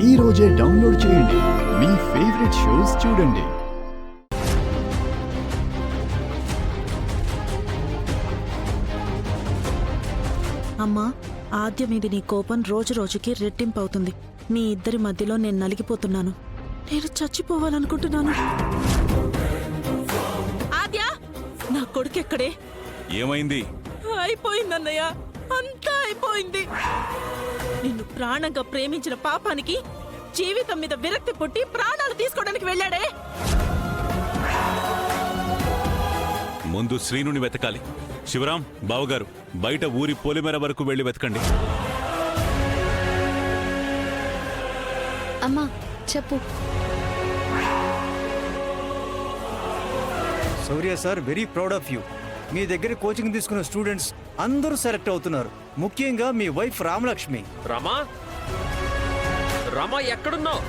ఈ రోజే డౌన్లోడ్ చేయండి. మీ ఫేవరెట్ షోస్ చూడండి. అమ్మా, ఆద్య మీద నీ కోపం రోజు రోజుకి రెట్టింపవుతుంది. మీ ఇద్దరి మధ్యలో నేను నలిగిపోతున్నాను. నేను చచ్చిపోవాలనుకుంటున్నాను. ఆద్య, నా కొడుకెక్కడే? ఏమైంది? అయిపోయిందన్నయ్య, అంతా అయిపోయింది. నిన్ను ప్రాణంగా ప్రేమించిన పాపానికి జీవితం మీద విరక్తి పుట్టి ప్రాణాలు తీసుకోవడానికి వెళ్ళాడే. ముందు శ్రీనుని వెతకాలి. శివరాం, బావగారు, బయట ఊరి పొలిమేర వరకు వెళ్లి వెతకండి. అమ్మా చెప్పు. Shaurya sir, very proud of you. మీ దగ్గర కోచింగ్ తీసుకున్న స్టూడెంట్స్ అందరూ సెలెక్ట్ అవుతున్నారు. ముఖ్యంగా మీ వైఫ్ రామలక్ష్మి. రమా, రమా ఎక్కడున్నావు?